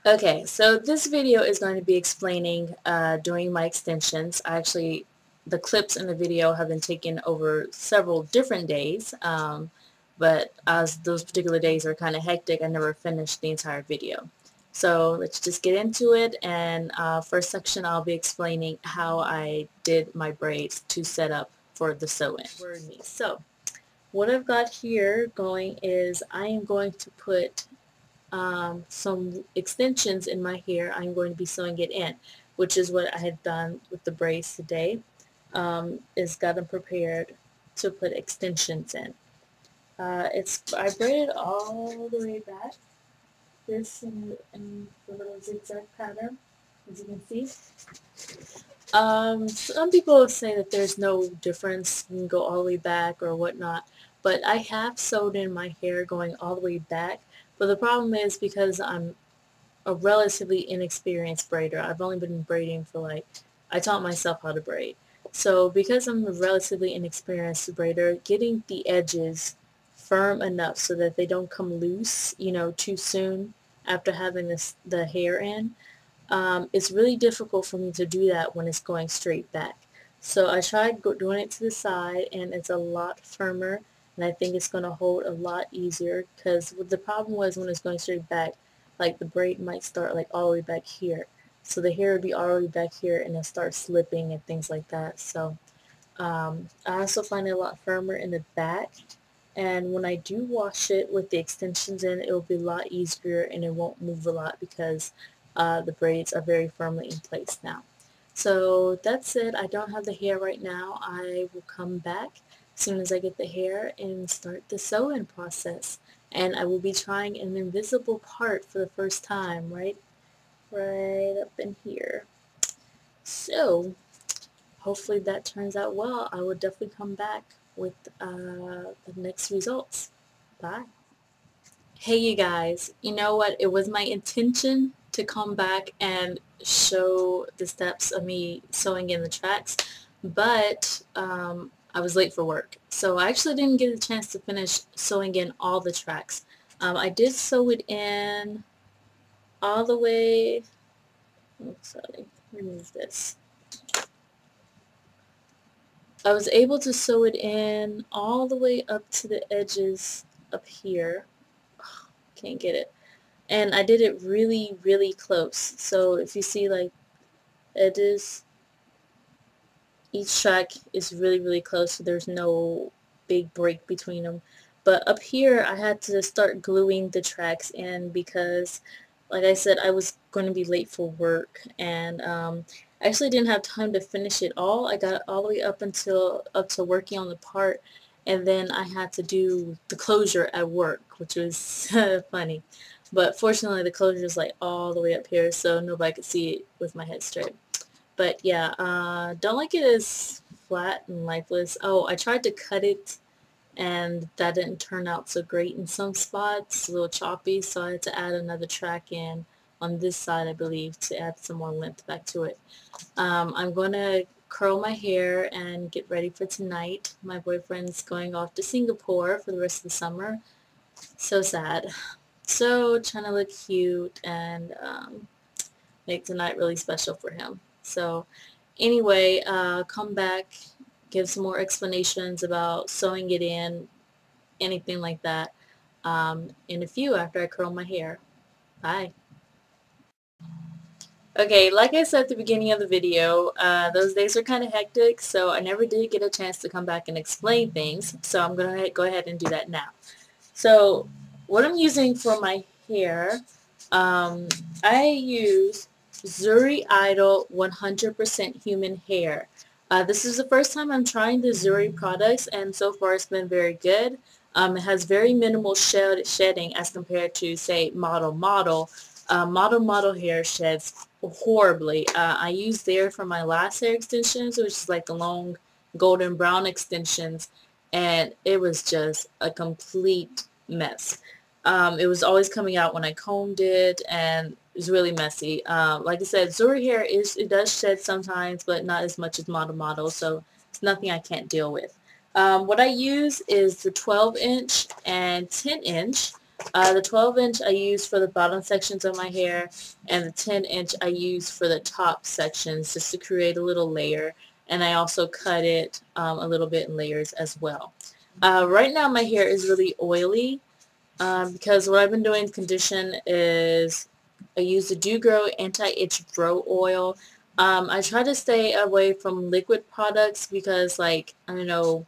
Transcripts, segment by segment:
Okay, so this video is going to be explaining doing my extensions. The clips in the video have been taken over several different days, but as those particular days are kind of hectic, I never finished the entire video. So let's just get into it, and first section I'll be explaining how I did my braids to set up for the sew-in. So what I've got here going is I am going to put some extensions in my hair. I'm going to be sewing it in, which is what I had done with the braids today, is got them prepared to put extensions in. I braided all the way back, this in the little zigzag pattern, as you can see. Some people say that there's no difference, you can go all the way back or whatnot, but I have sewed in my hair going all the way back. But the problem is, because I'm a relatively inexperienced braider, I've only been braiding for I taught myself how to braid. So because I'm a relatively inexperienced braider, getting the edges firm enough so that they don't come loose, too soon after having the hair in, it's really difficult for me to do that when it's going straight back. So I tried doing it to the side, and it's a lot firmer, and I think it's going to hold a lot easier, because the problem was when it's going straight back, the braid might start all the way back here. So the hair would be all the way back here and it start slipping and things like that. So I also find it a lot firmer in the back, and when I do wash it with the extensions in, it will be a lot easier and it won't move a lot, because the braids are very firmly in place now. So that's it. I don't have the hair right now. I will come back as soon as I get the hair and start the sew-in process. And I will be trying an invisible part for the first time, right up in here. So hopefully that turns out well. I will definitely come back with the next results. Bye. Hey you guys, you know what? It was my intention to come back and show the steps of me sewing in the tracks, but I was late for work, so I actually didn't get a chance to finish sewing in all the tracks. I did sew it in all the way, sorry, remove this. I was able to sew it in all the way up to the edges up here. Can't get it. And I did it really, really close. So if you see edges, each track is really, really close, so there's no big break between them. But up here I had to start gluing the tracks in because, like I said, I was going to be late for work, and I actually didn't have time to finish it all. I got all the way up to working on the part, and then I had to do the closure at work, which was funny. But fortunately the closure is all the way up here, so nobody could see it with my head straight. But yeah, don't like it as flat and lifeless. Oh, I tried to cut it, and that didn't turn out so great in some spots, a little choppy, so I had to add another track in on this side, I believe, to add some more length back to it. I'm going to curl my hair and get ready for tonight. My boyfriend's going off to Singapore for the rest of the summer. So sad. So trying to look cute and make tonight really special for him. So anyway, come back, give some more explanations about sewing it in, anything like that, in a few after I curl my hair. Bye. Okay, like I said at the beginning of the video, those days are kind of hectic, so I never did get a chance to come back and explain things, so I'm going to go ahead and do that now. So what I'm using for my hair, I use Zuri Idol 100% Human Hair. This is the first time I'm trying the Zuri products, and so far it's been very good. It has very minimal shedding as compared to, say, Model. Model hair sheds horribly. I used theirs for my last hair extensions, which is the long golden brown extensions, and it was just a complete mess. It was always coming out when I combed it, and it was really messy. Like I said, Zuri hair it does shed sometimes, but not as much as Model, so it's nothing I can't deal with. What I use is the 12-inch and 10-inch. The 12-inch I use for the bottom sections of my hair, and the 10-inch I use for the top sections just to create a little layer, and I also cut it a little bit in layers as well. Right now my hair is really oily because what I've been doing to condition is I use the Do Grow Anti-Itch Grow Oil. I try to stay away from liquid products because, like, I don't know,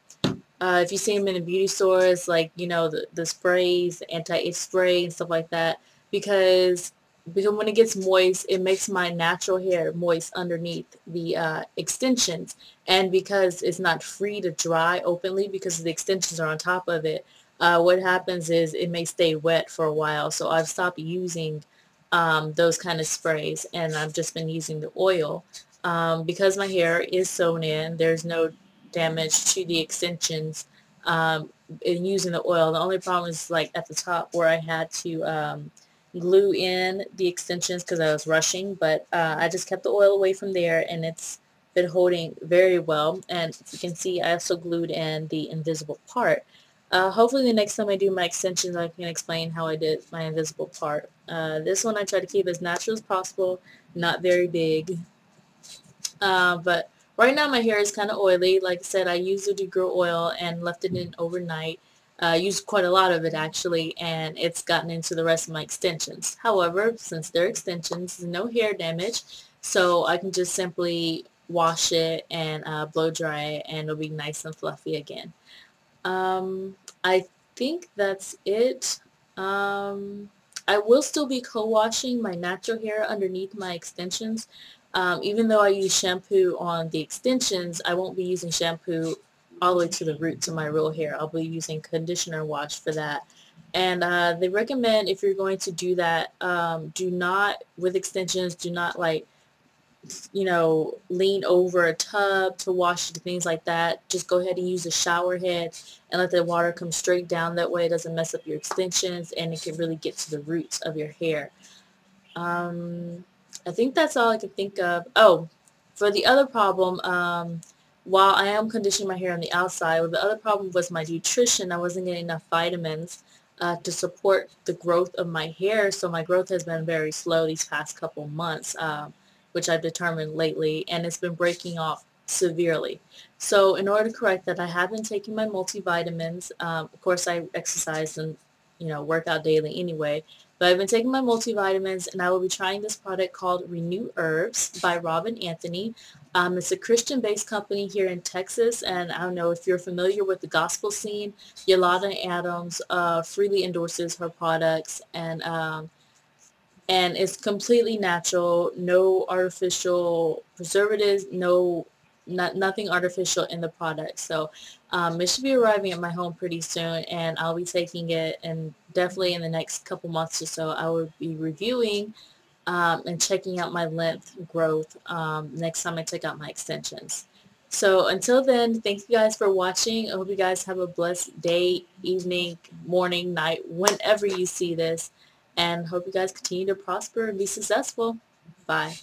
if you see them in the beauty stores, like, you know, the sprays, anti-itch spray and stuff like that, because when it gets moist, it makes my natural hair moist underneath the extensions. And because it's not free to dry openly because the extensions are on top of it, what happens is it may stay wet for a while. So I've stopped using those kind of sprays, and I've just been using the oil. Because my hair is sewn in, there's no damage to the extensions in using the oil. The only problem is like at the top where I had to glue in the extensions because I was rushing, but I just kept the oil away from there, and it's been holding very well. And as you can see, I also glued in the invisible part. Hopefully the next time I do my extensions, I can explain how I did my invisible part. This one I try to keep as natural as possible, not very big. But right now my hair is kind of oily. Like I said, I used the Grow oil and left it in overnight. Used quite a lot of it actually, and it's gotten into the rest of my extensions. However, since they're extensions, there's no hair damage, so I can just simply wash it and blow dry it, and it'll be nice and fluffy again. I think that's it. I will still be co-washing my natural hair underneath my extensions. Even though I use shampoo on the extensions, I won't be using shampoo all the way to the roots of my real hair. I'll be using conditioner wash for that. And they recommend if you're going to do that, do not, with extensions, do not like, you know, lean over a tub to wash it, things like that. Just go ahead and use a shower head and let the water come straight down. That way it doesn't mess up your extensions, and it can really get to the roots of your hair. Um, I think that's all I can think of. Oh, for the other problem, while I am conditioning my hair on the outside, well, the other problem was my nutrition. I wasn't getting enough vitamins to support the growth of my hair, so my growth has been very slow these past couple months, which I've determined lately, and it's been breaking off severely. So in order to correct that, I have been taking my multivitamins. Of course, I exercise and, you know, work out daily anyway, but I've been taking my multivitamins, and I will be trying this product called Renew Herbs by Robin Anthony. It's a Christian-based company here in Texas, and I don't know if you're familiar with the gospel scene. Yolanda Adams freely endorses her products, and it's completely natural, no artificial preservatives, nothing artificial in the product. So it should be arriving at my home pretty soon, and I'll be taking it, and definitely in the next couple months or so I will be reviewing and checking out my length growth next time I take out my extensions. So until then, thank you guys for watching. I hope you guys have a blessed day, evening, morning, night, whenever you see this. And hope you guys continue to prosper and be successful. Bye.